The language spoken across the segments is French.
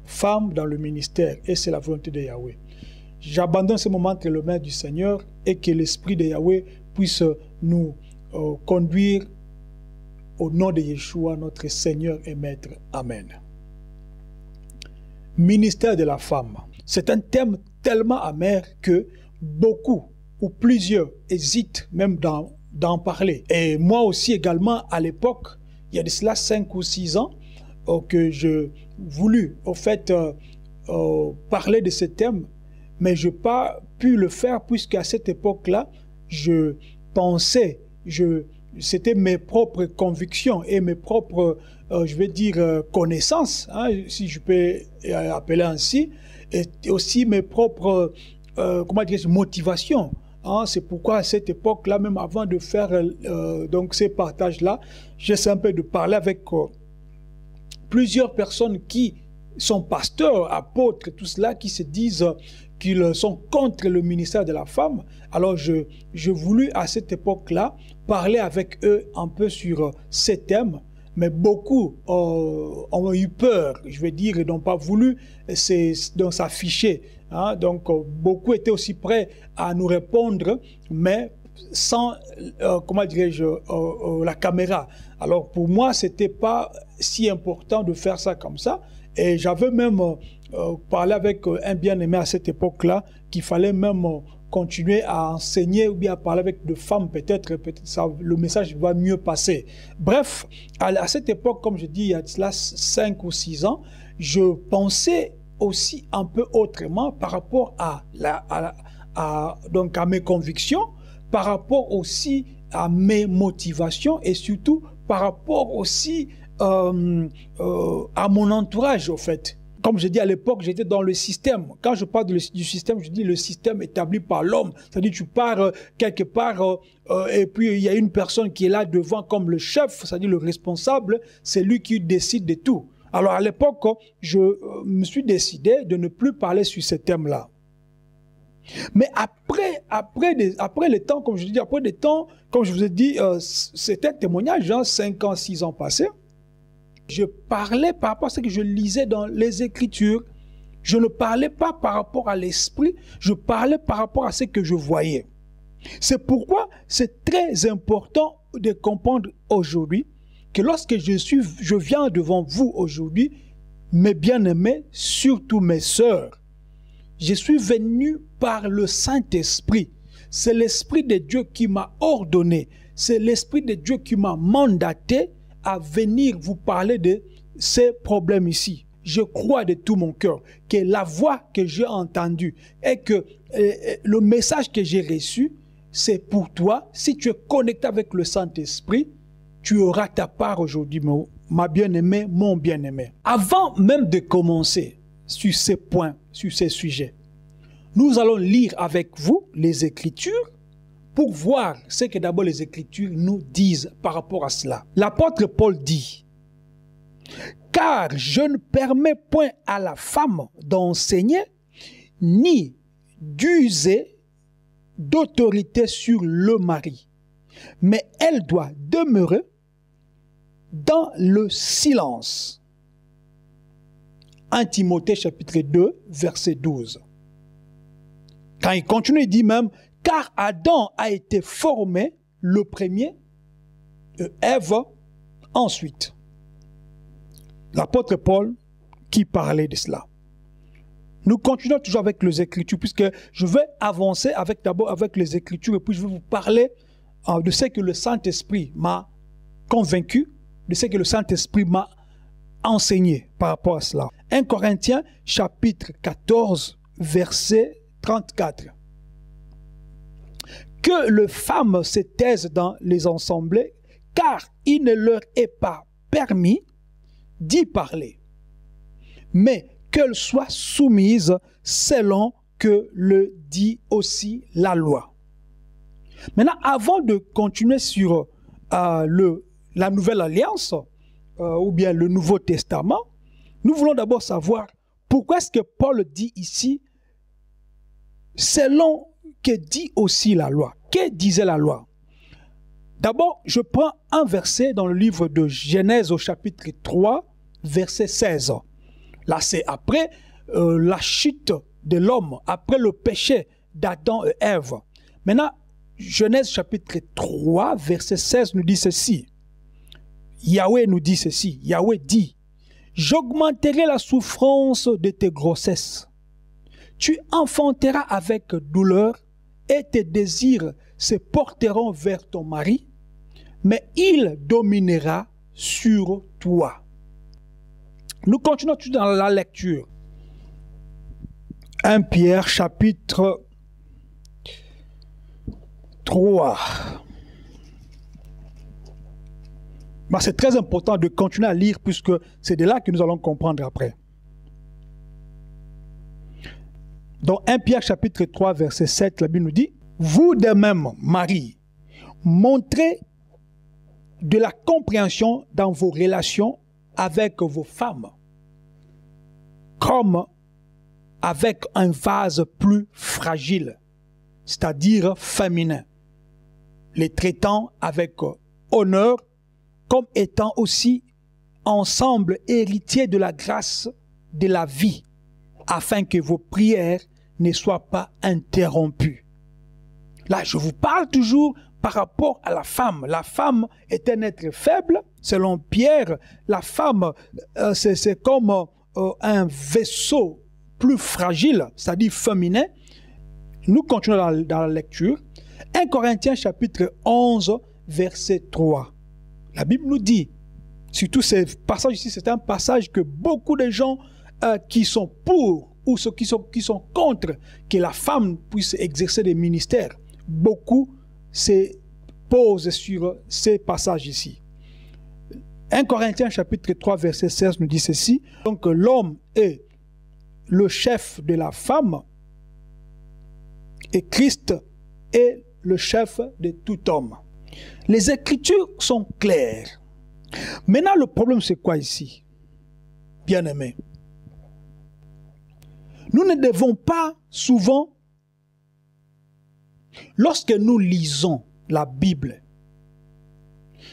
Femme dans le ministère, et c'est la volonté de Yahweh. J'abandonne ce moment entre les mains du Seigneur et que l'Esprit de Yahweh puisse nous conduire au nom de Yeshua, notre Seigneur et Maître. Amen. Ministère de la femme. C'est un thème tellement amer que beaucoup ou plusieurs hésitent même d'en parler. Et moi aussi également, à l'époque, il y a de cela 5 ou 6 ans, que je voulu au fait parler de ce thème, mais je n'ai pas pu le faire puisque à cette époque-là, je pensais, c'était mes propres convictions et mes propres, je vais dire, connaissances, hein, si je peux appeler ainsi, et aussi mes propres, comment dire, motivations. Hein, c'est pourquoi à cette époque-là, même avant de faire donc ces partages-là, j'essaie un peu de parler avec plusieurs personnes qui sont pasteurs, apôtres, tout cela, qui se disent qu'ils sont contre le ministère de la femme. Alors je voulus à cette époque-là parler avec eux un peu sur ces thèmes, mais beaucoup ont eu peur, je vais dire, et n'ont pas voulu s'afficher. Hein. Donc beaucoup étaient aussi prêts à nous répondre, mais sans, comment dirais-je, la caméra. Alors pour moi, c'était pas si important de faire ça comme ça. Et j'avais même parlé avec un bien-aimé à cette époque-là qu'il fallait même continuer à enseigner ou bien à parler avec des femmes, peut-être ça, le message va mieux passer. Bref, à cette époque, comme je dis, il y a cela 5 ou 6 ans, je pensais aussi un peu autrement par rapport donc à mes convictions, par rapport aussi à mes motivations et surtout par rapport aussi à mon entourage, au fait. Comme je dis à l'époque, j'étais dans le système. Quand je parle du système, je dis le système établi par l'homme. C'est-à-dire tu pars quelque part et puis il y a une personne qui est là devant comme le chef, c'est-à-dire le responsable, c'est lui qui décide de tout. Alors à l'époque, je me suis décidé de ne plus parler sur ce thème-là. Mais après les temps, comme je dis, après des temps, comme je vous ai dit, c'était un témoignage, hein, 5 ans, 6 ans passés. Je parlais par rapport à ce que je lisais dans les Écritures. Je ne parlais pas par rapport à l'esprit, je parlais par rapport à ce que je voyais. C'est pourquoi c'est très important de comprendre aujourd'hui que lorsque je viens devant vous aujourd'hui, mes bien-aimés, surtout mes sœurs, je suis venu par le Saint-Esprit. C'est l'Esprit de Dieu qui m'a ordonné. C'est l'Esprit de Dieu qui m'a mandaté à venir vous parler de ces problèmes ici. Je crois de tout mon cœur que la voix que j'ai entendue et que le message que j'ai reçu, c'est pour toi. Si tu es connecté avec le Saint-Esprit, tu auras ta part aujourd'hui, ma bien-aimée, mon bien-aimé. Avant même de commencer sur ces points, sur ces sujets, nous allons lire avec vous les Écritures pour voir ce que d'abord les Écritures nous disent par rapport à cela. L'apôtre Paul dit « Car je ne permets point à la femme d'enseigner, ni d'user d'autorité sur le mari, mais elle doit demeurer dans le silence. » 1 Timothée chapitre 2, verset 12. Quand il continue, il dit même « Car Adam a été formé le premier, et Ève ensuite. » L'apôtre Paul qui parlait de cela. Nous continuons toujours avec les Écritures, puisque je vais avancer d'abord avec les Écritures, et puis je vais vous parler de ce que le Saint-Esprit m'a convaincu, de ce que le Saint-Esprit m'a enseigné par rapport à cela. 1 Corinthiens chapitre 14, verset 34. Que les femmes se taisent dans les assemblées, car il ne leur est pas permis d'y parler, mais qu'elles soient soumises selon que le dit aussi la loi. Maintenant, avant de continuer sur la Nouvelle Alliance, ou bien le Nouveau Testament, nous voulons d'abord savoir pourquoi est-ce que Paul dit ici, selon que dit aussi la loi. Que disait la loi? D'abord, je prends un verset dans le livre de Genèse au chapitre 3, verset 16. Là, c'est après la chute de l'homme, après le péché d'Adam et Ève. Maintenant, Genèse chapitre 3, verset 16 nous dit ceci. Yahweh nous dit ceci. Yahweh dit, « J'augmenterai la souffrance de tes grossesses. Tu enfanteras avec douleur et tes désirs se porteront vers ton mari, mais il dominera sur toi. » Nous continuons tout dans la lecture. 1 Pierre chapitre 3. C'est très important de continuer à lire puisque c'est de là que nous allons comprendre après. Dans 1 Pierre chapitre 3 verset 7, la Bible nous dit, « Vous de même, Marie, montrez de la compréhension dans vos relations avec vos femmes, comme avec un vase plus fragile, c'est-à-dire féminin, les traitant avec honneur, comme étant aussi ensemble héritiers de la grâce de la vie, afin que vos prières ne soient pas interrompues. » Là, je vous parle toujours par rapport à la femme. La femme est un être faible. Selon Pierre, la femme, c'est comme un vaisseau plus fragile, c'est-à-dire féminin. Nous continuons dans la lecture. 1 Corinthiens chapitre 11, verset 3. La Bible nous dit, surtout ce passage ici, c'est un passage que beaucoup de gens qui sont pour ou ceux qui sont contre que la femme puisse exercer des ministères, beaucoup se posent sur ces passages ici. 1 Corinthiens chapitre 3 verset 16 nous dit ceci, donc l'homme est le chef de la femme et Christ est le chef de tout homme. Les Écritures sont claires. Maintenant, le problème, c'est quoi ici? Bien-aimés, nous ne devons pas souvent, lorsque nous lisons la Bible,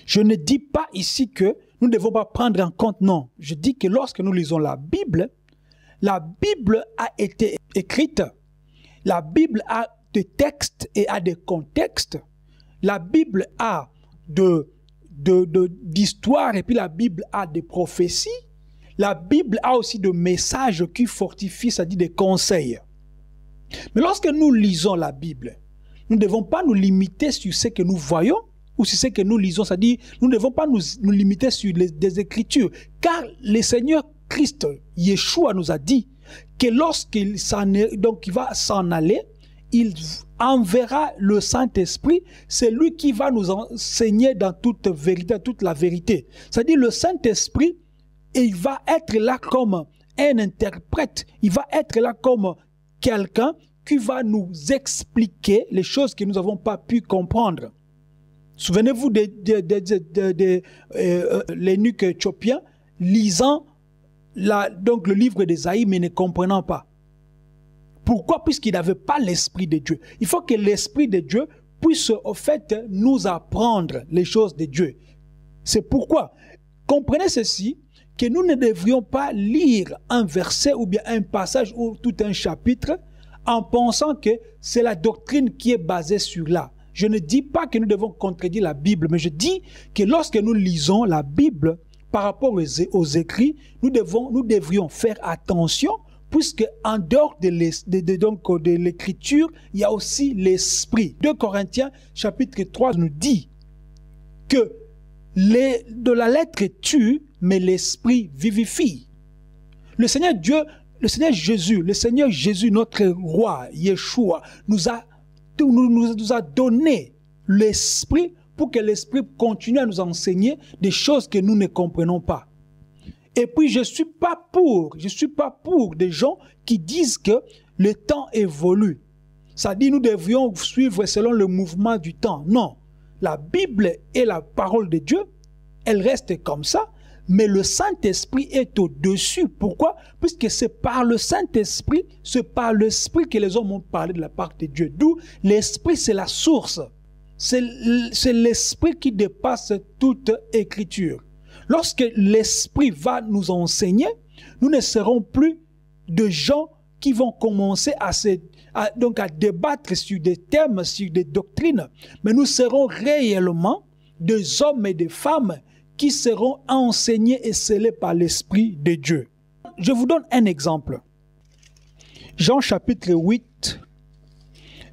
je ne dis pas ici que nous ne devons pas prendre en compte, non. Je dis que lorsque nous lisons la Bible a été écrite, la Bible a des textes et a des contextes. La Bible a d'histoires et puis la Bible a des prophéties. La Bible a aussi des messages qui fortifient, c'est-à-dire des conseils. Mais lorsque nous lisons la Bible, nous ne devons pas nous limiter sur ce que nous voyons ou sur ce que nous lisons, c'est-à-dire nous ne devons pas nous limiter sur des Écritures. Car le Seigneur Christ, Yeshua, nous a dit que lorsqu'il va s'en aller, il enverra le Saint-Esprit, c'est lui qui va nous enseigner dans toute vérité, toute la vérité. C'est-à-dire le Saint-Esprit, il va être là comme un interprète, il va être là comme quelqu'un qui va nous expliquer les choses que nous n'avons pas pu comprendre. Souvenez-vous de l'eunuque éthiopien lisant donc le livre d'Ésaïe mais ne comprenant pas. Pourquoi? Puisqu'il n'avait pas l'Esprit de Dieu. Il faut que l'Esprit de Dieu puisse, au fait, nous apprendre les choses de Dieu. C'est pourquoi, comprenez ceci, que nous ne devrions pas lire un verset ou bien un passage ou tout un chapitre en pensant que c'est la doctrine qui est basée sur là. Je ne dis pas que nous devons contredire la Bible, mais je dis que lorsque nous lisons la Bible par rapport aux écrits, nous devrions faire attention puisque en dehors de l'écriture, il y a aussi l'esprit. 2 Corinthiens chapitre 3 nous dit que de la lettre tue, mais l'esprit vivifie. Le Seigneur Jésus, notre roi, Yeshua, nous a donné l'esprit pour que l'esprit continue à nous enseigner des choses que nous ne comprenons pas. Et puis, je suis pas pour des gens qui disent que le temps évolue. Ça dit, nous devrions suivre selon le mouvement du temps. Non. La Bible et la parole de Dieu, elle reste comme ça, mais le Saint-Esprit est au-dessus. Pourquoi? Puisque c'est par le Saint-Esprit, c'est par l'Esprit que les hommes ont parlé de la part de Dieu. D'où l'Esprit, c'est la source. C'est l'Esprit qui dépasse toute écriture. Lorsque l'Esprit va nous enseigner, nous ne serons plus de gens qui vont commencer à débattre sur des thèmes, sur des doctrines, mais nous serons réellement des hommes et des femmes qui seront enseignés et scellés par l'Esprit de Dieu. Je vous donne un exemple. Jean chapitre 8,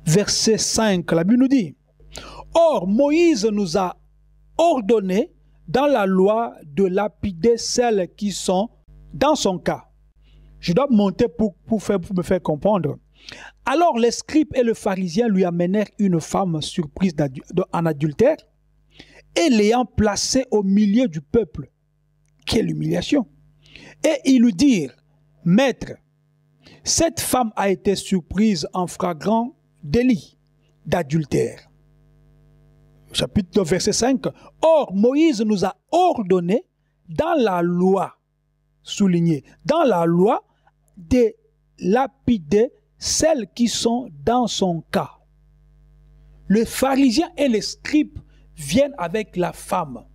verset 5, la Bible nous dit, « Or, Moïse nous a ordonné dans la loi de lapider celles qui sont dans son cas. » Je dois monter pour me faire comprendre. Alors les scribes et le pharisien lui amenèrent une femme surprise en adultère et l'ayant placée au milieu du peuple. Quelle humiliation! Et ils lui dirent, « Maître, cette femme a été surprise en flagrant délit d'adultère. » Chapitre verset 5. « Or, Moïse nous a ordonné dans la loi, souligné, dans la loi, de lapider celles qui sont dans son cas. » Le pharisien et les scribes viennent avec la femme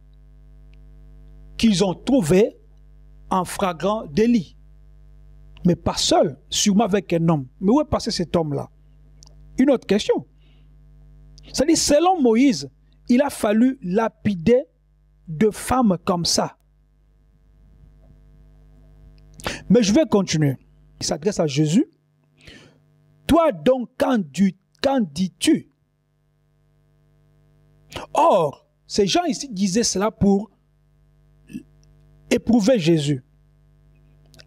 qu'ils ont trouvée en flagrant délit. Mais pas seul, sûrement avec un homme. Mais où est passé cet homme-là? Une autre question. C'est-à-dire, selon Moïse, il a fallu lapider deux femmes comme ça. Mais je vais continuer. Il s'adresse à Jésus. Toi donc, qu'en dis-tu? Or, ces gens ici disaient cela pour éprouver Jésus,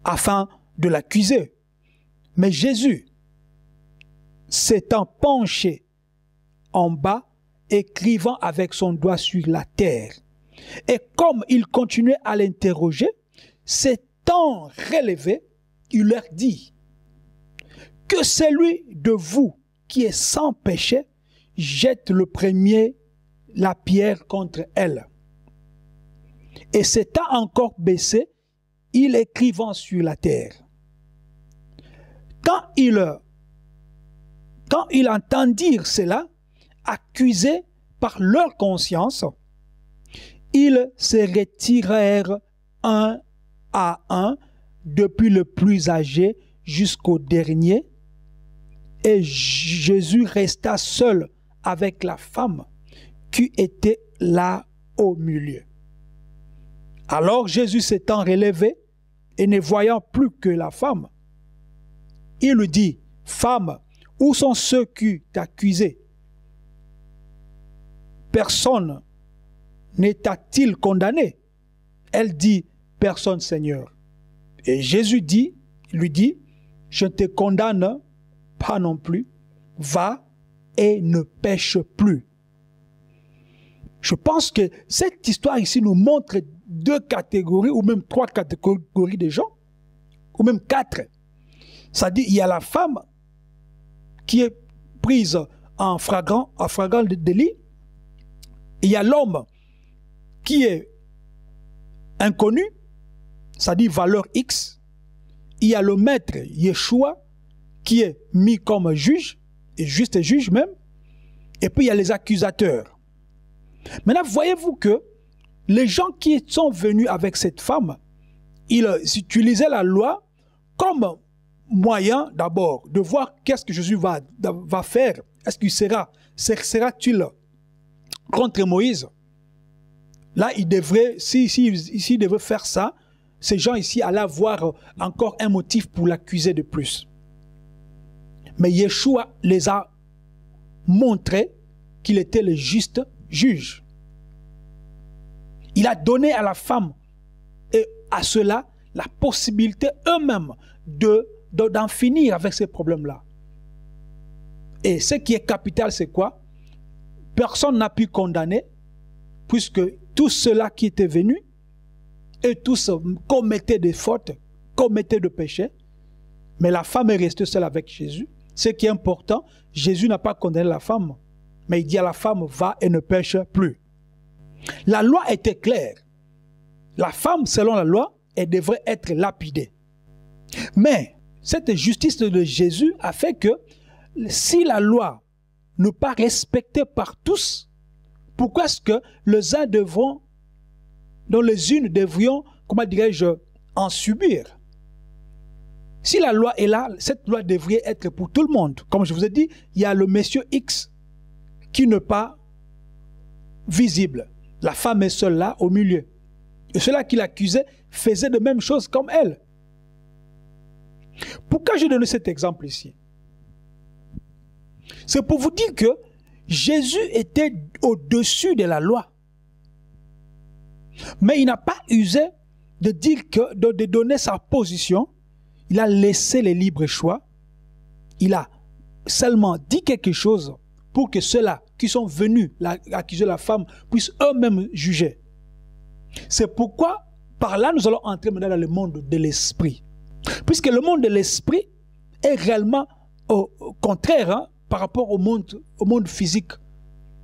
afin de l'accuser. Mais Jésus, s'étant penché en bas, écrivant avec son doigt sur la terre, et comme il continuait à l'interroger, s'étant relevé, il leur dit, que celui de vous qui est sans péché jette le premier la pierre contre elle. Et s'étant encore baissé, il écrivant sur la terre. Quand ils entendirent cela, accusés par leur conscience, ils se retirèrent un à un, depuis le plus âgé jusqu'au dernier, et Jésus resta seul avec la femme qui était là au milieu. Alors Jésus s'étant relevé et ne voyant plus que la femme, il lui dit, « Femme, où sont ceux qui t'accusaient? Personne ne t'a-t-il condamné? » Elle dit, « Personne, Seigneur. » Et Jésus lui dit, « Je ne te condamne pas non plus. Va et ne pêche plus. » Je pense que cette histoire ici nous montre deux catégories ou même trois catégories de gens, ou même quatre. Ça dit, il y a la femme qui est prise en flagrant délit. Il y a l'homme qui est inconnu, ça dit valeur X. Il y a le maître Yeshua qui est mis comme juge, et juste juge même. Et puis il y a les accusateurs. Maintenant, voyez-vous que les gens qui sont venus avec cette femme, ils utilisaient la loi comme moyen d'abord de voir qu'est-ce que Jésus va faire. Est-ce qu'il sera-t-il contre Moïse? Là, il devrait, s'il devait faire ça, ces gens ici allaient avoir encore un motif pour l'accuser de plus. Mais Yeshua les a montré qu'il était le juste juge. Il a donné à la femme et à ceux-là la possibilité eux-mêmes d'en finir avec ces problèmes-là. Et ce qui est capital, c'est quoi? Personne n'a pu condamner, puisque tous ceux-là qui étaient venus et tous commettaient des fautes, commettaient des péchés. Mais la femme est restée seule avec Jésus. Ce qui est important, Jésus n'a pas condamné la femme, mais il dit à la femme, va et ne pêche plus. La loi était claire. La femme, selon la loi, elle devrait être lapidée. Mais cette justice de Jésus a fait que si la loi n'est pas respectée par tous, pourquoi est-ce que les uns devront, dont les unes devrions, comment dirais-je, en subir? Si la loi est là, cette loi devrait être pour tout le monde. Comme je vous ai dit, il y a le monsieur X qui n'est pas visible. La femme est seule là, au milieu. Et ceux-là qui l'accusaient faisaient de même choses comme elle. Pourquoi j'ai donné cet exemple ici? C'est pour vous dire que Jésus était au-dessus de la loi. Mais il n'a pas usé de dire que, de donner sa position. Il a laissé les libres choix. Il a seulement dit quelque chose pour que ceux-là qui sont venus accuser la femme puissent eux-mêmes juger. C'est pourquoi, par là, nous allons entrer maintenant dans le monde de l'esprit. Puisque le monde de l'esprit est réellement au contraire hein, par rapport au monde physique.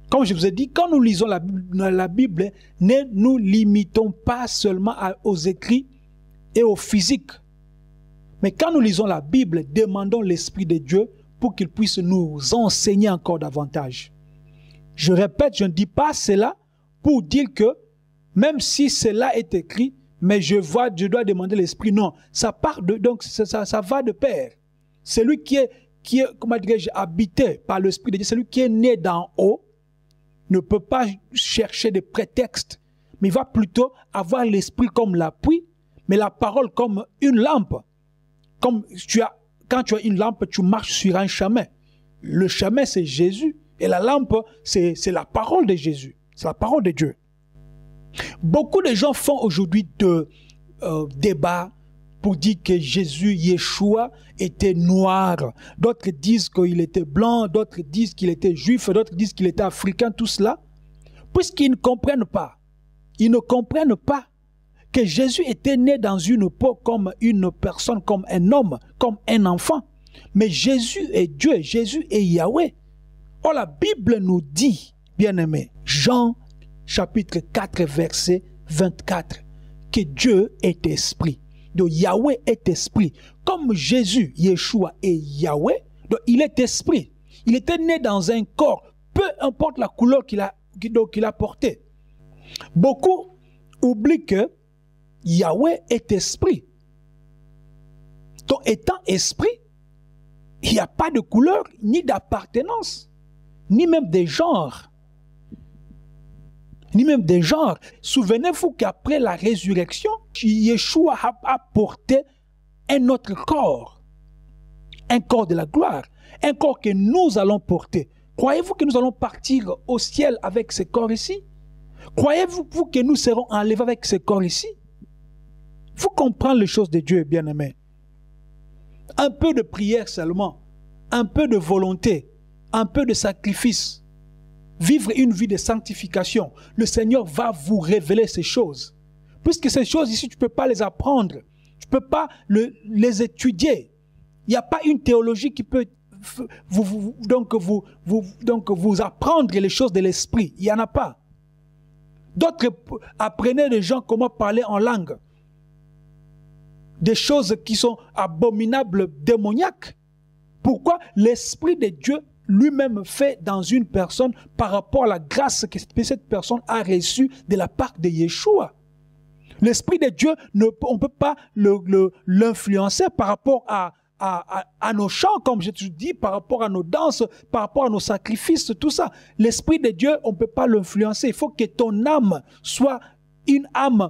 Comme je vous ai dit, quand nous lisons la Bible, ne nous limitons pas seulement aux écrits et au physique. Mais quand nous lisons la Bible, demandons l'Esprit de Dieu pour qu'il puisse nous enseigner encore davantage. Je répète, je ne dis pas cela pour dire que même si cela est écrit, mais je dois demander l'Esprit. Non, ça part de, donc ça va de pair. Celui qui est comment dirais-je, habité par l'Esprit de Dieu, celui qui est né d'en haut, ne peut pas chercher des prétextes, mais il va plutôt avoir l'Esprit comme l'appui, mais la parole comme une lampe. Comme quand tu as une lampe, tu marches sur un chemin. Le chemin, c'est Jésus. Et la lampe, c'est la parole de Jésus. C'est la parole de Dieu. Beaucoup de gens font aujourd'hui de débats pour dire que Jésus, Yeshua, était noir. D'autres disent qu'il était blanc, d'autres disent qu'il était juif, d'autres disent qu'il était africain, tout cela. Puisqu'ils ne comprennent pas. Ils ne comprennent pas que Jésus était né dans une peau comme une personne, comme un homme, comme un enfant. Mais Jésus est Dieu, Jésus est Yahweh. Or la Bible nous dit, bien-aimés, Jean chapitre 4, verset 24, que Dieu est esprit. Donc Yahweh est esprit. Comme Jésus, Yeshua est Yahweh, donc il est esprit. Il était né dans un corps, peu importe la couleur qu'il a portée. Beaucoup oublient que Yahweh est esprit. Donc étant esprit, il n'y a pas de couleur, ni d'appartenance, ni même de genre. Ni même des genres. Souvenez-vous qu'après la résurrection, Yeshua a porté un autre corps. Un corps de la gloire. Un corps que nous allons porter. Croyez-vous que nous allons partir au ciel avec ce corps ici? Croyez-vous que nous serons enlevés avec ce corps ici? Il faut comprendre les choses de Dieu, bien-aimés. Un peu de prière seulement. Un peu de volonté. Un peu de sacrifice. Vivre une vie de sanctification. Le Seigneur va vous révéler ces choses. Puisque ces choses ici, tu ne peux pas les apprendre. Tu ne peux pas les étudier. Il n'y a pas une théologie qui peut vous apprendre les choses de l'esprit. Il n'y en a pas. D'autres apprenaient des gens comment parler en langue. Des choses qui sont abominables, démoniaques. Pourquoi? L'Esprit de Dieu lui-même fait dans une personne par rapport à la grâce que cette personne a reçue de la part de Yeshua. L'Esprit de Dieu, on ne peut pas l'influencer par rapport à nos chants, comme je te dis, par rapport à nos danses, par rapport à nos sacrifices, tout ça. L'Esprit de Dieu, on ne peut pas l'influencer. Il faut que ton âme soit une âme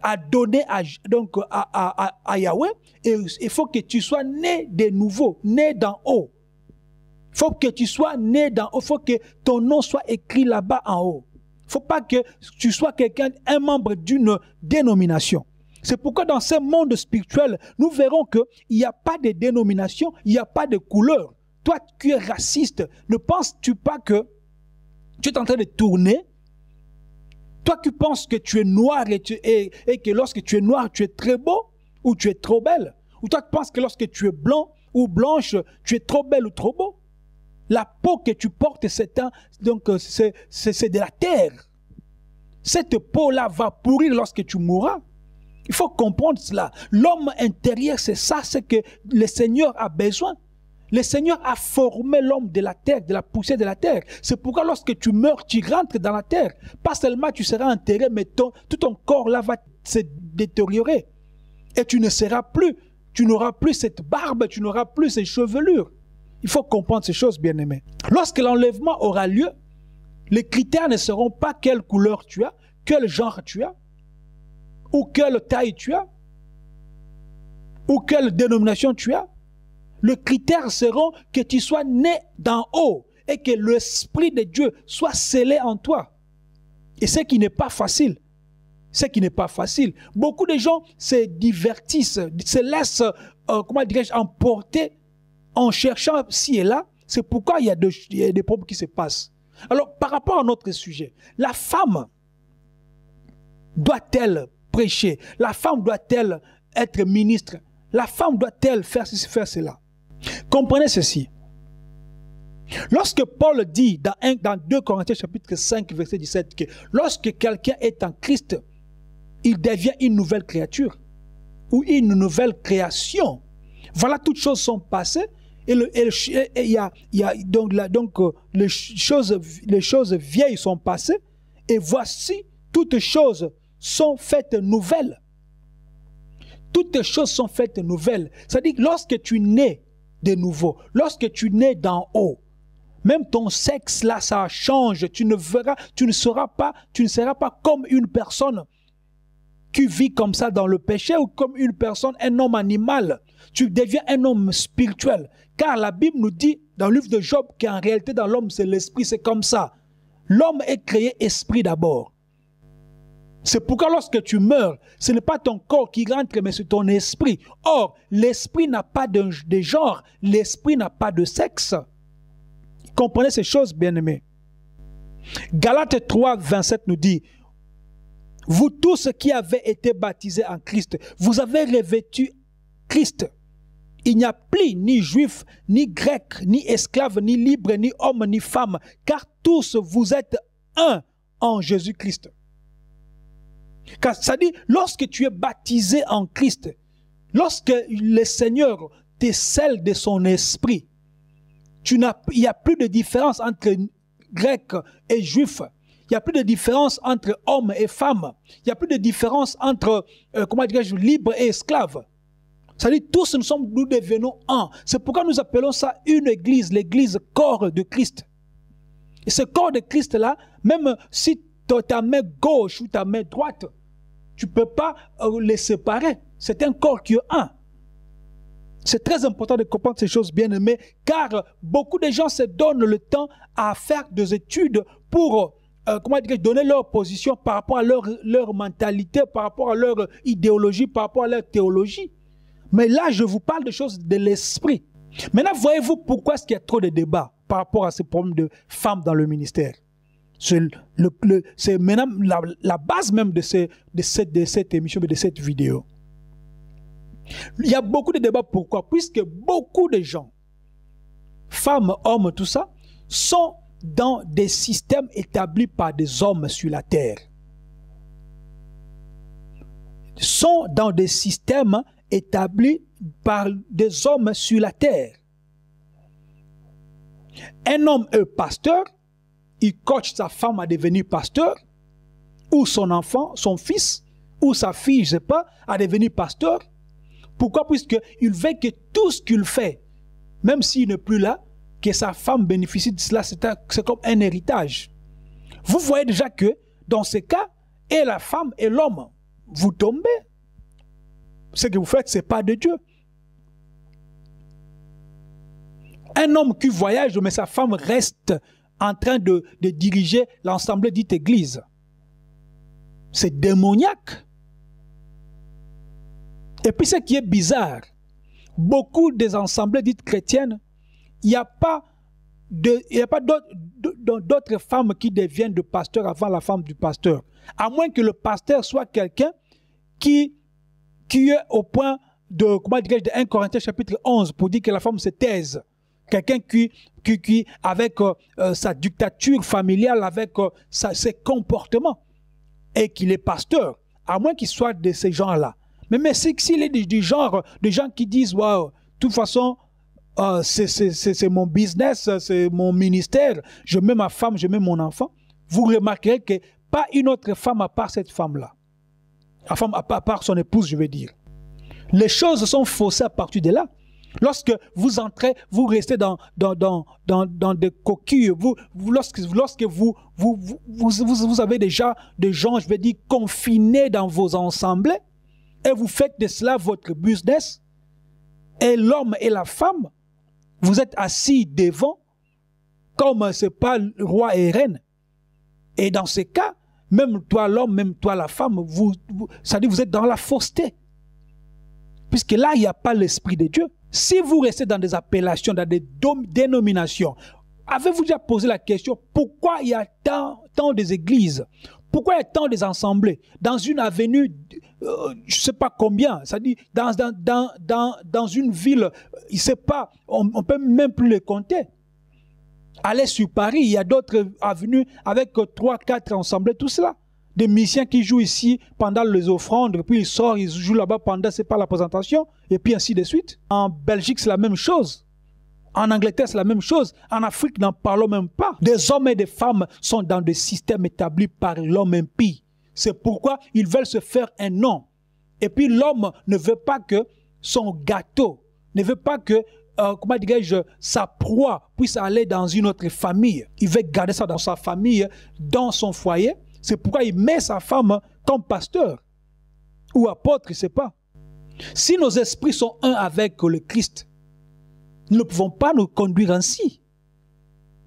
à donner à Yahweh. Et il faut que tu sois né de nouveau, né d'en haut. Il faut que tu sois né d'en haut. Il faut que ton nom soit écrit là-bas en haut. Il ne faut pas que tu sois un membre d'une dénomination. C'est pourquoi dans ce monde spirituel, nous verrons qu'il n'y a pas de dénomination, il n'y a pas de couleur. Toi qui es raciste, ne penses-tu pas que tu es en train de tourner Toi qui penses que tu es noir et que lorsque tu es noir, tu es très beau ou tu es trop belle. Ou toi qui penses que lorsque tu es blanc ou blanche, tu es trop belle ou trop beau. La peau que tu portes, c'est de la terre. Cette peau-là va pourrir lorsque tu mourras. Il faut comprendre cela. L'homme intérieur, c'est ça, c'est que le Seigneur a besoin. Le Seigneur a formé l'homme de la terre, de la poussière de la terre. C'est pourquoi lorsque tu meurs, tu rentres dans la terre. Pas seulement tu seras enterré, mais tout ton corps là va se détériorer. Et tu ne seras plus, tu n'auras plus cette barbe, tu n'auras plus ces chevelures. Il faut comprendre ces choses, bien-aimés. Lorsque l'enlèvement aura lieu, les critères ne seront pas quelle couleur tu as, quel genre tu as, ou quelle taille tu as, ou quelle dénomination tu as. Le critère sera que tu sois né d'en haut et que l'Esprit de Dieu soit scellé en toi. Et ce qui n'est pas facile. Ce qui n'est pas facile. Beaucoup de gens se divertissent, se laissent, comment dirais-je, emporter en cherchant ci et là. C'est pourquoi il y a des problèmes qui se passent. Alors, par rapport à notre sujet, la femme doit-elle prêcher? La femme doit-elle être ministre? La femme doit-elle faire ceci, faire cela? Comprenez ceci. Lorsque Paul dit dans 2 Corinthiens chapitre 5 verset 17 que lorsque quelqu'un est en Christ, il devient une nouvelle créature ou une nouvelle création. Voilà, toutes choses sont passées et les choses vieilles sont passées et voici toutes choses sont faites nouvelles. Toutes choses sont faites nouvelles. C'est-à-dire que lorsque tu nais de nouveau, lorsque tu nais d'en haut, même ton sexe là, ça change. Tu ne seras pas comme une personne qui vit comme ça dans le péché ou comme une personne, un homme animal. Tu deviens un homme spirituel. Car la Bible nous dit dans le livre de Job qu'en réalité dans l'homme c'est l'esprit, c'est comme ça. L'homme est créé esprit d'abord. C'est pourquoi lorsque tu meurs, ce n'est pas ton corps qui rentre, mais c'est ton esprit. Or, l'esprit n'a pas de genre, l'esprit n'a pas de sexe. Comprenez ces choses, bien-aimés. Galates 3, 27 nous dit, « Vous tous qui avez été baptisés en Christ, vous avez revêtu Christ. Il n'y a plus ni juif, ni grec, ni esclave, ni libre, ni homme, ni femme, car tous vous êtes un en Jésus-Christ. » Car ça dit, lorsque tu es baptisé en Christ, lorsque le Seigneur te scelle de son esprit, il n'y a plus de différence entre grec et juif. Il n'y a plus de différence entre homme et femme. Il n'y a plus de différence entre, libre et esclave. Ça dit, tous nous devenons un. C'est pourquoi nous appelons ça une église, l'église corps de Christ. Et ce corps de Christ-là, même si ta main gauche ou ta main droite, tu ne peux pas les séparer. C'est un corps qui est un. C'est très important de comprendre ces choses, bien aimées, car beaucoup de gens se donnent le temps à faire des études pour donner leur position par rapport à leur mentalité, par rapport à leur idéologie, par rapport à leur théologie. Mais là, je vous parle de choses de l'esprit. Maintenant, voyez-vous pourquoi est-ce qu'il y a trop de débats par rapport à ce problème de femmes dans le ministère? C'est maintenant la base même de cette émission, de cette vidéo. Il y a beaucoup de débats. Pourquoi? Puisque beaucoup de gens, femmes, hommes, tout ça, sont dans des systèmes établis par des hommes sur la terre. Sont dans des systèmes établis par des hommes sur la terre. Un homme est pasteur, il coach sa femme à devenir pasteur, ou son enfant, son fils, ou sa fille, je ne sais pas, à devenir pasteur. Pourquoi? Puisqu'il veut que tout ce qu'il fait, même s'il n'est plus là, que sa femme bénéficie de cela, c'est comme un héritage. Vous voyez déjà que, dans ce cas, et la femme et l'homme, vous tombez. Ce que vous faites, ce n'est pas de Dieu. Un homme qui voyage, mais sa femme reste en train de diriger l'ensemble dite église. C'est démoniaque. Et puis ce qui est bizarre, beaucoup des assemblées dites chrétiennes, il n'y a pas il n'y a pas d'autres femmes qui deviennent de pasteur avant la femme du pasteur. À moins que le pasteur soit quelqu'un qui est au point de, comment dirais-je, de 1 Corinthiens chapitre 11 pour dire que la femme se taise. Quelqu'un qui avec sa dictature familiale, avec ses comportements, et qu'il est pasteur, à moins qu'il soit de ces gens-là. Mais s'il est du genre, des gens qui disent, wow, de toute façon, c'est mon business, c'est mon ministère, je mets ma femme, je mets mon enfant, vous remarquerez que pas une autre femme à part cette femme-là. À part son épouse, je veux dire. Les choses sont faussées à partir de là. Lorsque vous entrez, vous restez dans des coquilles, lorsque vous avez déjà des gens, je veux dire, confinés dans vos assemblées, et vous faites de cela votre business, et l'homme et la femme, vous êtes assis devant, comme ce n'est pas roi et reine. Et dans ce cas, même toi l'homme, même toi la femme, ça dit vous êtes dans la fausseté. Puisque là, il n'y a pas l'Esprit de Dieu. Si vous restez dans des appellations, dans des dénominations, avez-vous déjà posé la question, pourquoi il y a tant des églises? Pourquoi il y a tant des assemblées? Dans une avenue, je ne sais pas combien, ça dit, dans une ville, il ne sait pas, on ne peut même plus les compter. Allez sur Paris, il y a d'autres avenues avec 3, 4 assemblées, tout cela. Des musiciens qui jouent ici pendant les offrandes, puis ils sortent, ils jouent là-bas pendant, c'est pas la présentation, et puis ainsi de suite. En Belgique, c'est la même chose. En Angleterre, c'est la même chose. En Afrique, n'en parlons même pas. Des hommes et des femmes sont dans des systèmes établis par l'homme impie. C'est pourquoi ils veulent se faire un nom. Et puis l'homme ne veut pas que son gâteau, ne veut pas que, comment dirais-je, sa proie puisse aller dans une autre famille. Il veut garder ça dans sa famille, dans son foyer. C'est pourquoi il met sa femme comme pasteur ou apôtre, je ne sais pas. Si nos esprits sont un avec le Christ, nous ne pouvons pas nous conduire ainsi.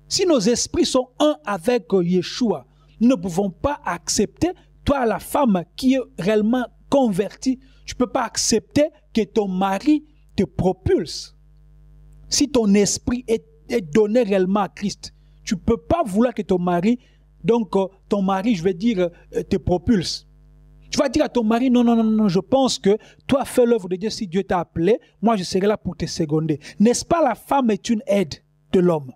Si nos esprits sont un avec Yeshua, nous ne pouvons pas accepter, toi la femme qui est réellement convertie, tu ne peux pas accepter que ton mari te propulse. Si ton esprit est donné réellement à Christ, tu ne peux pas vouloir que ton mari, ton mari, je vais dire, te propulse. Tu vas dire à ton mari, non, non, non, non, je pense que toi fais l'œuvre de Dieu si Dieu t'a appelé, moi je serai là pour te seconder. N'est-ce pas, la femme est une aide de l'homme.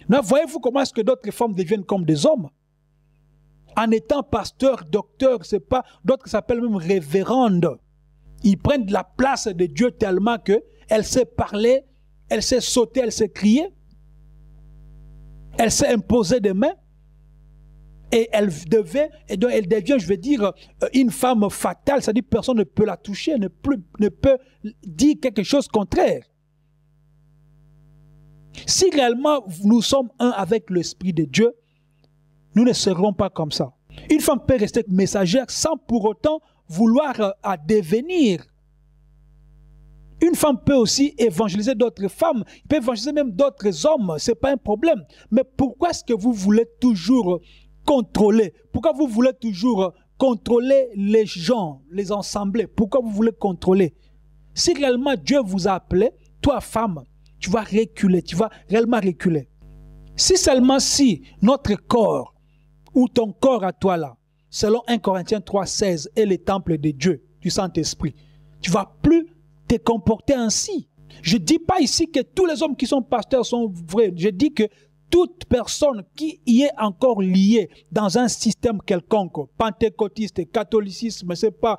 Voyez-vous comment est-ce que d'autres femmes deviennent comme des hommes? En étant pasteur, docteur, c'est pas, d'autres s'appellent même révérende. Ils prennent de la place de Dieu tellement qu'elle sait parler, elle sait sauter, elle sait crier, elle sait imposer des mains. Et elle devient, je veux dire, une femme fatale, c'est-à-dire que personne ne peut la toucher, ne peut dire quelque chose contraire. Si réellement nous sommes un avec l'Esprit de Dieu, nous ne serons pas comme ça. Une femme peut rester messagère sans pour autant vouloir devenir. Une femme peut aussi évangéliser d'autres femmes, elle peut évangéliser même d'autres hommes, ce n'est pas un problème. Mais pourquoi est-ce que vous voulez toujours contrôler? Pourquoi vous voulez toujours contrôler les gens, les assemblées? Pourquoi vous voulez contrôler? Si réellement Dieu vous a appelé, toi femme, tu vas reculer, tu vas réellement reculer. Si seulement si notre corps, ou ton corps à toi là, selon 1 Corinthiens 3,16 est le temple de Dieu, du Saint-Esprit, tu ne vas plus te comporter ainsi. Je ne dis pas ici que tous les hommes qui sont pasteurs sont vrais. Je dis que toute personne qui y est encore liée dans un système quelconque, pentecôtiste, catholicisme, c'est pas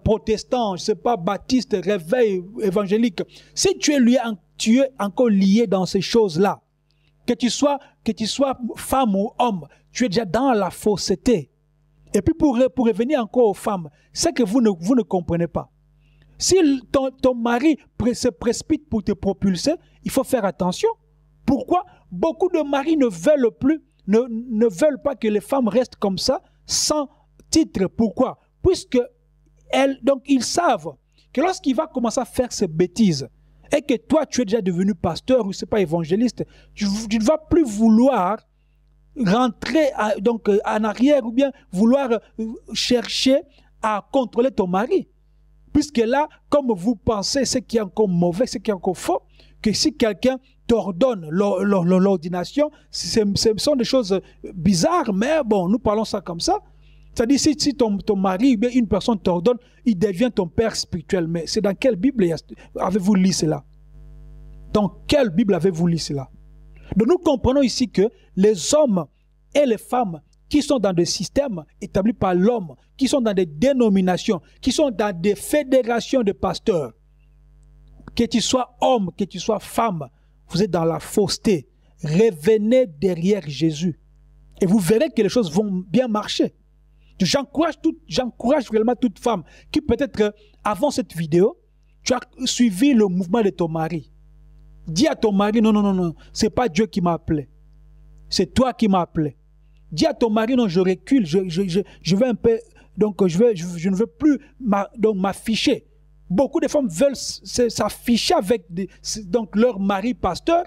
protestant, c'est pas baptiste, réveil, évangélique, si tu es encore lié dans ces choses-là, que tu sois femme ou homme, tu es déjà dans la fausseté. Et puis pour revenir encore aux femmes, c'est que vous ne comprenez pas. Si ton mari se précipite pour te propulser, il faut faire attention. Pourquoi? Beaucoup de maris ne veulent pas que les femmes restent comme ça, sans titre. Pourquoi? Puisque ils savent que lorsqu'il va commencer à faire ces bêtises, et que toi, tu es déjà devenu pasteur ou c'est pas évangéliste, tu ne vas plus vouloir rentrer en arrière ou bien vouloir chercher à contrôler ton mari. Puisque là, comme vous pensez, ce qui est encore mauvais, ce qui est encore faux, que si quelqu'un t'ordonne l'ordination, ce sont des choses bizarres, mais bon, nous parlons ça comme ça. C'est-à-dire, si ton mari, une personne t'ordonne, il devient ton père spirituel. Mais c'est dans quelle Bible avez-vous lu cela? Dans quelle Bible avez-vous lu cela? Donc nous comprenons ici que les hommes et les femmes qui sont dans des systèmes établis par l'homme, qui sont dans des dénominations, qui sont dans des fédérations de pasteurs, que tu sois homme, que tu sois femme, vous êtes dans la fausseté. Revenez derrière Jésus. Et vous verrez que les choses vont bien marcher. J'encourage vraiment toute femme qui peut-être avant cette vidéo, tu as suivi le mouvement de ton mari. Dis à ton mari, non, non, non, non, c'est pas Dieu qui m'a appelé. C'est toi qui m'as appelé. Dis à ton mari, non, je recule, je vais un peu, donc je ne veux plus m'afficher. Beaucoup de femmes veulent s'afficher avec donc leur mari pasteur,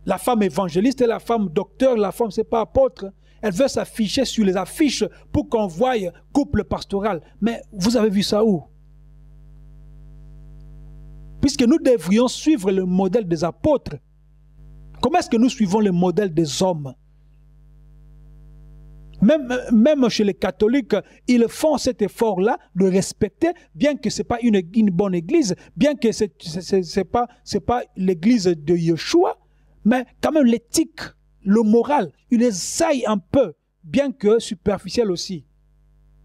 la femme évangéliste et la femme docteur, la femme c'est pas apôtre. Elle veut s'afficher sur les affiches pour qu'on voie couple pastoral. Mais vous avez vu ça où? Puisque nous devrions suivre le modèle des apôtres. Comment est-ce que nous suivons le modèle des hommes? Même chez les catholiques, ils font cet effort-là de respecter, bien que ce n'est pas une bonne église, bien que ce n'est pas l'église de Yeshua, mais quand même l'éthique, le moral, ils essayent un peu, bien que superficiel aussi.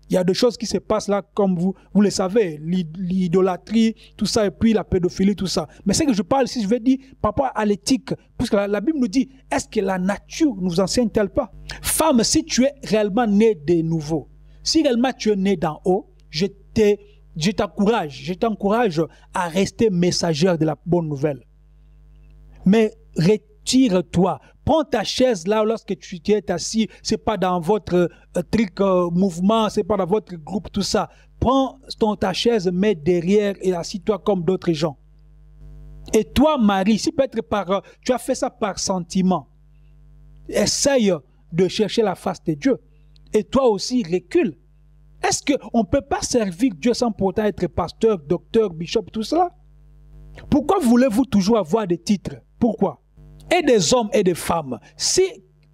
Il y a des choses qui se passent là, comme vous le savez, l'idolâtrie, tout ça, et puis la pédophilie, tout ça. Mais ce que je parle ici, je vais dire par rapport à l'éthique, puisque la Bible nous dit, est-ce que la nature ne nous enseigne-t-elle pas? Femme, si tu es réellement né de nouveau, si réellement tu es né d'en haut, je t'encourage à rester messagère de la bonne nouvelle. Mais retire-toi. Prends ta chaise là lorsque tu es assis. Ce n'est pas dans votre mouvement, ce n'est pas dans votre groupe, tout ça. Prends ta chaise, mets derrière et assis-toi comme d'autres gens. Et toi, Marie, si peut-être tu as fait ça par sentiment, essaye de chercher la face de Dieu. Et toi aussi, recule. Est-ce qu'on ne peut pas servir Dieu sans pourtant être pasteur, docteur, bishop, tout cela? Pourquoi voulez-vous toujours avoir des titres? Pourquoi? Et des hommes et des femmes. Si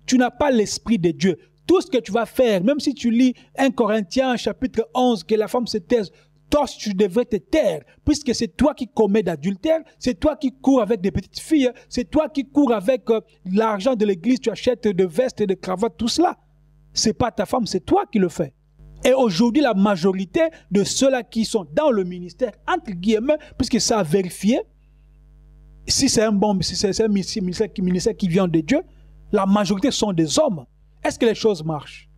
tu n'as pas l'esprit de Dieu, tout ce que tu vas faire, même si tu lis 1 Corinthiens chapitre 11, que la femme se taise, toi tu devrais te taire, puisque c'est toi qui commets d'adultère, c'est toi qui cours avec des petites filles, c'est toi qui cours avec l'argent de l'église, tu achètes des vestes et des cravates, tout cela. C'est pas ta femme, c'est toi qui le fais. Et aujourd'hui, la majorité de ceux-là qui sont dans le ministère, entre guillemets, puisque ça a vérifié, si c'est un ministère qui vient de Dieu, la majorité sont des hommes. Est-ce que les choses marchent?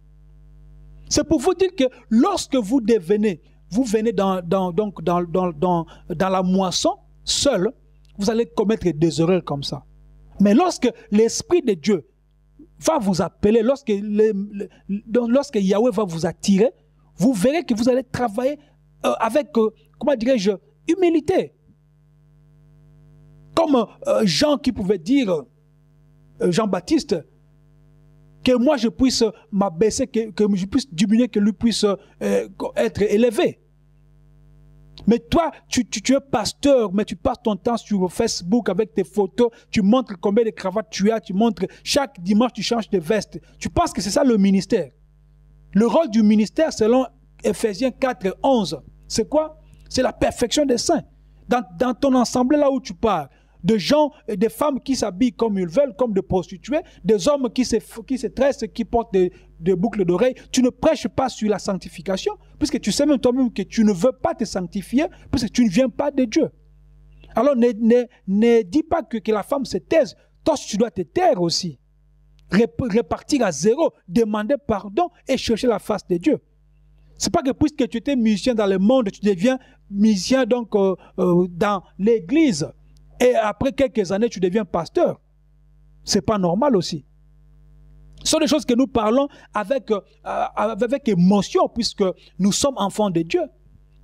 C'est pour vous dire que lorsque vous venez dans la moisson, seul, vous allez commettre des erreurs comme ça. Mais lorsque l'Esprit de Dieu va vous appeler, lorsque Yahweh va vous attirer, vous verrez que vous allez travailler avec, comment dirais-je, humilité. Comme Jean qui pouvait dire, Jean-Baptiste, que moi je puisse m'abaisser, que je puisse diminuer, que lui puisse être élevé. Mais toi, tu es pasteur, mais tu passes ton temps sur Facebook avec tes photos, tu montres combien de cravates tu as, tu montres chaque dimanche tu changes de veste. Tu penses que c'est ça le ministère? Le rôle du ministère selon Ephésiens 4, 11, c'est quoi? C'est la perfection des saints. Dans ton ensemble là où tu pars, de gens et des femmes qui s'habillent comme ils veulent, comme des prostituées, des hommes qui se tressent, qui portent des boucles d'oreilles. Tu ne prêches pas sur la sanctification, puisque tu sais même toi-même que tu ne veux pas te sanctifier, puisque tu ne viens pas de Dieu. Alors ne dis pas que la femme se taise. Toi, tu dois te taire aussi. Repartir à zéro, demander pardon et chercher la face de Dieu. Ce n'est pas que puisque tu étais musicien dans le monde, tu deviens musicien donc, dans l'église. Et après quelques années, tu deviens pasteur. Ce n'est pas normal aussi. Ce sont des choses que nous parlons avec émotion, puisque nous sommes enfants de Dieu.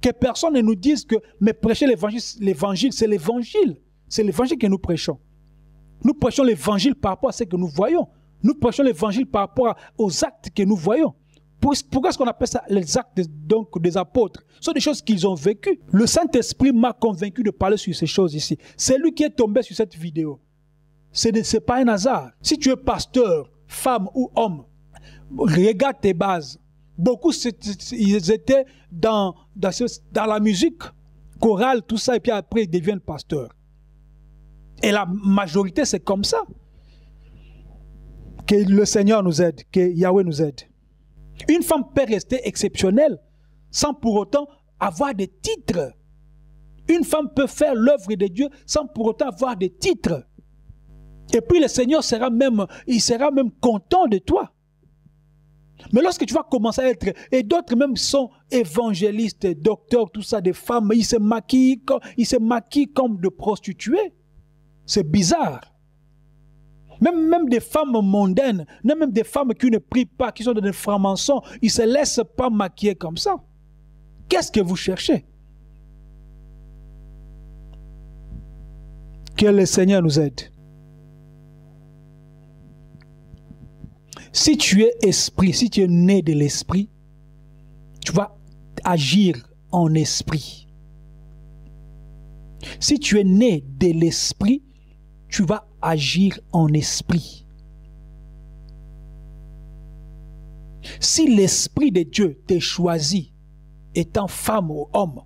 Que personne ne nous dise que mais prêcher l'évangile, c'est l'évangile. C'est l'évangile que nous prêchons. Nous prêchons l'évangile par rapport à ce que nous voyons. Nous prêchons l'évangile par rapport aux actes que nous voyons. Pourquoi est-ce qu'on appelle ça les actes donc, des apôtres? Ce sont des choses qu'ils ont vécues. Le Saint-Esprit m'a convaincu de parler sur ces choses ici. C'est lui qui est tombé sur cette vidéo. Ce n'est pas un hasard. Si tu es pasteur, femme ou homme, regarde tes bases. Beaucoup, ils étaient dans la musique, chorale, tout ça, et puis après, ils deviennent pasteurs. Et la majorité, c'est comme ça. Que le Seigneur nous aide, que Yahweh nous aide. Une femme peut rester exceptionnelle sans pour autant avoir des titres. Une femme peut faire l'œuvre de Dieu sans pour autant avoir des titres. Et puis le Seigneur sera même content de toi. Mais lorsque tu vas commencer à être, et d'autres même sont évangélistes, docteurs, tout ça, des femmes, ils se maquillent comme de prostituées. C'est bizarre. Même des femmes mondaines, même des femmes qui ne prient pas, qui sont des francs-maçons, ils ne se laissent pas maquiller comme ça. Qu'est-ce que vous cherchez? Que le Seigneur nous aide. Si tu es esprit, si tu es né de l'esprit, tu vas agir en esprit. Si tu es né de l'esprit, tu vas agir en esprit. Si l'esprit de Dieu t'a choisi, étant femme ou homme,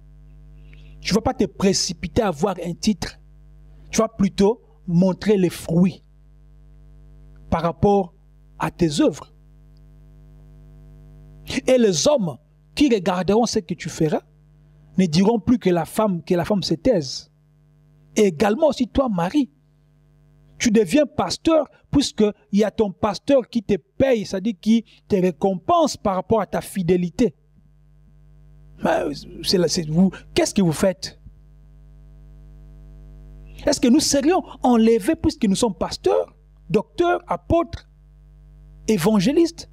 tu ne vas pas te précipiter à avoir un titre. Tu vas plutôt montrer les fruits par rapport à tes œuvres. Et les hommes qui regarderont ce que tu feras ne diront plus que la femme se taise. Et également aussi toi, Marie, tu deviens pasteur puisqu'il y a ton pasteur qui te paye, c'est-à-dire qui te récompense par rapport à ta fidélité. Qu'est-ce que vous faites? Est-ce que nous serions enlevés puisque nous sommes pasteurs, docteurs, apôtres, évangélistes?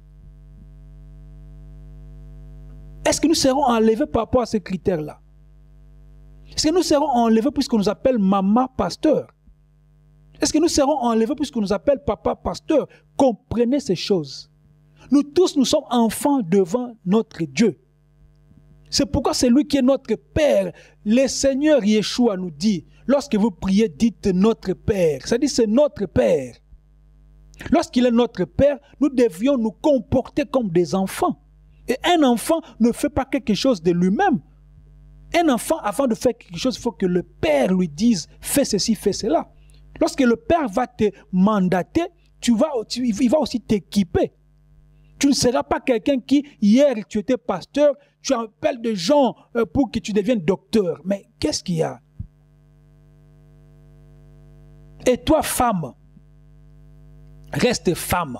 Est-ce que nous serons enlevés par rapport à ces critères-là? Est-ce que nous serons enlevés puisqu'on nous appelle maman pasteur? Est-ce que nous serons enlevés puisqu'on nous appelle papa pasteur? Comprenez ces choses. Nous tous, nous sommes enfants devant notre Dieu. C'est pourquoi c'est lui qui est notre Père. Le Seigneur Yeshua nous dit, lorsque vous priez, dites notre Père. C'est-à-dire c'est notre Père. Lorsqu'il est notre Père, nous devions nous comporter comme des enfants. Et un enfant ne fait pas quelque chose de lui-même. Un enfant, avant de faire quelque chose, il faut que le Père lui dise, fais ceci, fais cela. Lorsque le Père va te mandater, il va aussi t'équiper. Tu ne seras pas quelqu'un qui, hier, tu étais pasteur, tu appelles des gens pour que tu deviennes docteur. Mais qu'est-ce qu'il y a? Et toi, femme, reste femme.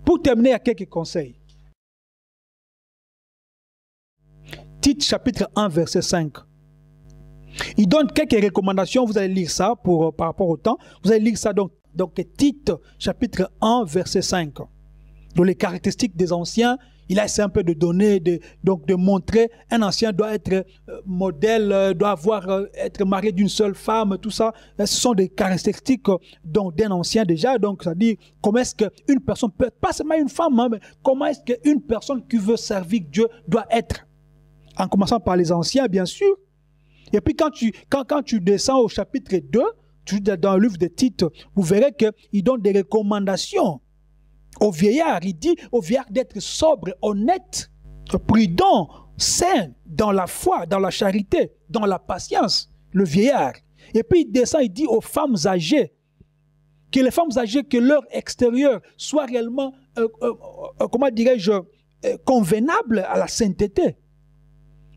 Pour terminer, il y a quelques conseils. Tite chapitre 1, verset 5. Il donne quelques recommandations, vous allez lire ça par rapport au temps. Vous allez lire ça donc Tite chapitre 1, verset 5. Donc les caractéristiques des anciens, il a essayé un peu de donner, de montrer, un ancien doit être modèle, doit être marié d'une seule femme, tout ça. Ce sont des caractéristiques d'un ancien déjà. Donc, ça dit comment est-ce qu'une personne peut être, pas seulement une femme, hein, mais comment est-ce qu'une personne qui veut servir Dieu doit être. En commençant par les anciens, bien sûr. Et puis quand tu descends au chapitre 2, dans le livre de Tite, vous verrez qu'il donne des recommandations aux vieillards. Il dit aux vieillards d'être sobres, honnêtes, prudents, saints dans la foi, dans la charité, dans la patience, le vieillard. Et puis il descend, il dit aux femmes âgées, que les femmes âgées, que leur extérieur soit réellement, comment dirais-je, convenable à la sainteté.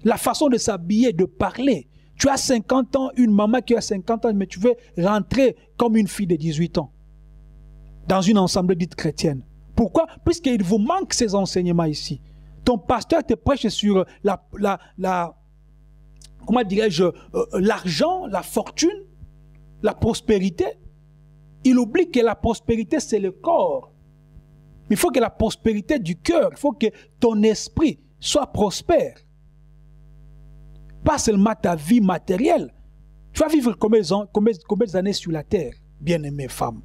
La façon de s'habiller, de parler. Tu as 50 ans, une maman qui a 50 ans, mais tu veux rentrer comme une fille de 18 ans dans une assemblée dite chrétienne. Pourquoi? Puisqu'il vous manque ces enseignements ici. Ton pasteur te prêche sur comment dirais-je, l'argent, la fortune, la prospérité. Il oublie que la prospérité, c'est le corps. Il faut que la prospérité du cœur, il faut que ton esprit soit prospère. Pas seulement ta vie matérielle. Tu vas vivre combien d'années sur la terre, bien-aimée femme?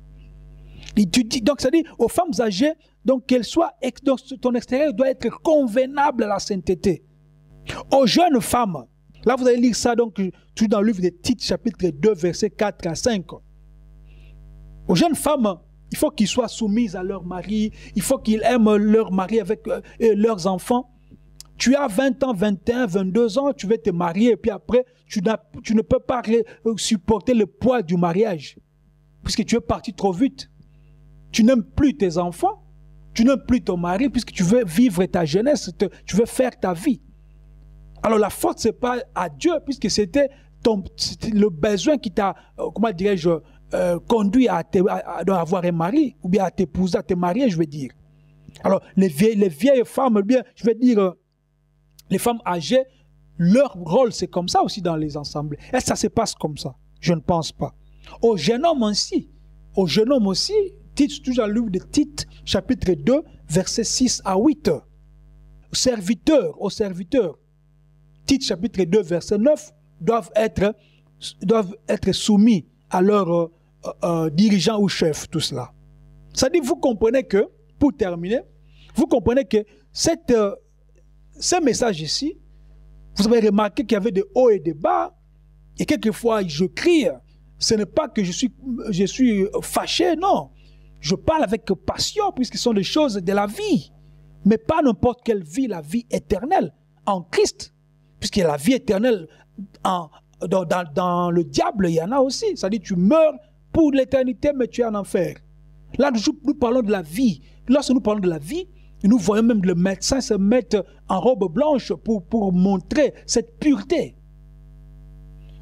Donc, ça dit aux femmes âgées, donc qu'elles soient, donc ton extérieur doit être convenable à la sainteté. Aux jeunes femmes, là vous allez lire ça donc tout dans le livre de Tite, chapitre 2, versets 4 à 5. Aux jeunes femmes, il faut qu'ils soient soumises à leur mari, il faut qu'ils aiment leur mari avec leurs enfants. Tu as 20 ans, 21, 22 ans, tu veux te marier et puis après, tu ne peux pas supporter le poids du mariage puisque tu es parti trop vite. Tu n'aimes plus tes enfants, tu n'aimes plus ton mari puisque tu veux vivre ta jeunesse, tu veux faire ta vie. Alors la faute, ce n'est pas à Dieu puisque c'était le besoin qui t'a, comment dirais-je, conduit à avoir un mari ou bien à t'épouser, à te marier, je veux dire. Alors les vieilles femmes, bien, je veux dire, les femmes âgées, leur rôle, c'est comme ça aussi dans les ensembles. Est-ce que ça se passe comme ça? Je ne pense pas. Au jeune homme aussi, Tite, toujours dans le livre de Tite, chapitre 2, versets 6 à 8. Aux serviteurs, Tite, chapitre 2, verset 9, doivent être soumis à leurs dirigeants ou chefs, tout cela. Ça dit, vous comprenez que, pour terminer, vous comprenez que ce message ici, vous avez remarqué qu'il y avait des hauts et des bas, et quelquefois je crie. Ce n'est pas que je suis fâché, non. Je parle avec passion, puisque ce sont des choses de la vie. Mais pas n'importe quelle vie, la vie éternelle en Christ. Puisque la vie éternelle, dans le diable, il y en a aussi. C'est-à-dire tu meurs pour l'éternité, mais tu es en enfer. Là, nous parlons de la vie. Lorsque nous parlons de la vie, nous voyons même le médecin se mettre en robe blanche pour montrer cette pureté.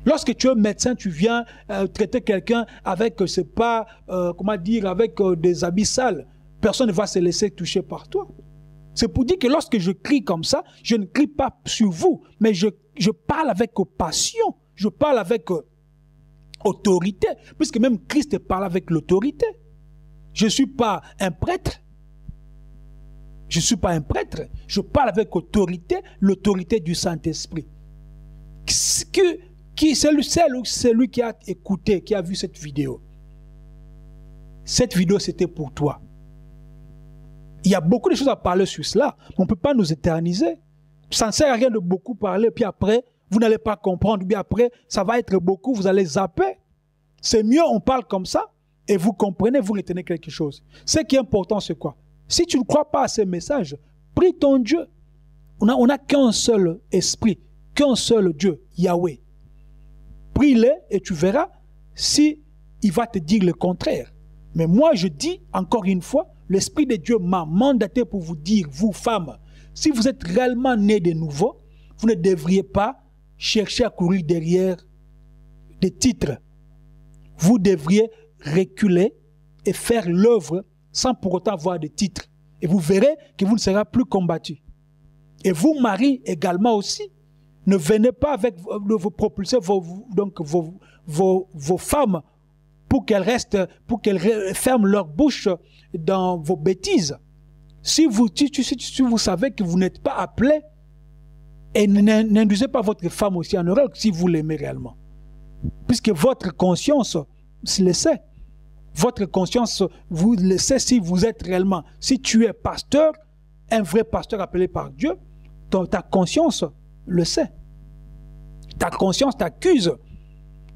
Lorsque tu es médecin, tu viens traiter quelqu'un avec, c'est pas, comment dire, avec des habits sales. Personne ne va se laisser toucher par toi. C'est pour dire que lorsque je crie comme ça, je ne crie pas sur vous, mais je parle avec passion, je parle avec autorité, puisque même Christ parle avec l'autorité. Je ne suis pas un prêtre. Je ne suis pas un prêtre. Je parle avec autorité, l'autorité du Saint-Esprit. Celui qui a écouté, qui a vu cette vidéo. Cette vidéo, c'était pour toi. Il y a beaucoup de choses à parler sur cela. On ne peut pas nous éterniser. Ça ne sert à rien de beaucoup parler, puis après, vous n'allez pas comprendre, puis après, ça va être beaucoup, vous allez zapper. C'est mieux, on parle comme ça, et vous comprenez, vous retenez quelque chose. Ce qui est important, c'est quoi? Si tu ne crois pas à ces messages, prie ton Dieu. On n'a qu'un seul esprit, qu'un seul Dieu, Yahweh. Prie-le et tu verras si il va te dire le contraire. Mais moi, je dis encore une fois, l'Esprit de Dieu m'a mandaté pour vous dire, vous femmes, si vous êtes réellement nés de nouveau, vous ne devriez pas chercher à courir derrière des titres. Vous devriez reculer et faire l'œuvre sans pour autant avoir de titres. Et vous verrez que vous ne serez plus combattus. Et vous, maris, également aussi, ne venez pas avec vous propulser vos femmes pour qu'elles ferment leur bouche dans vos bêtises. Si vous savez que vous n'êtes pas appelé, et n'induisez pas votre femme aussi en erreur si vous l'aimez réellement. Puisque votre conscience le sait. Votre conscience vous le sait si vous êtes réellement. Si tu es pasteur, un vrai pasteur appelé par Dieu, ta conscience le sait. Ta conscience t'accuse.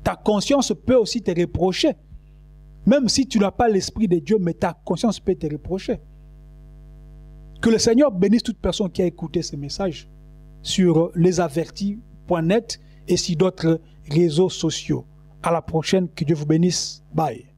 Ta conscience peut aussi te reprocher. Même si tu n'as pas l'Esprit de Dieu, mais ta conscience peut te reprocher. Que le Seigneur bénisse toute personne qui a écouté ce message sur lesavertis.net et sur d'autres réseaux sociaux. À la prochaine, que Dieu vous bénisse. Bye.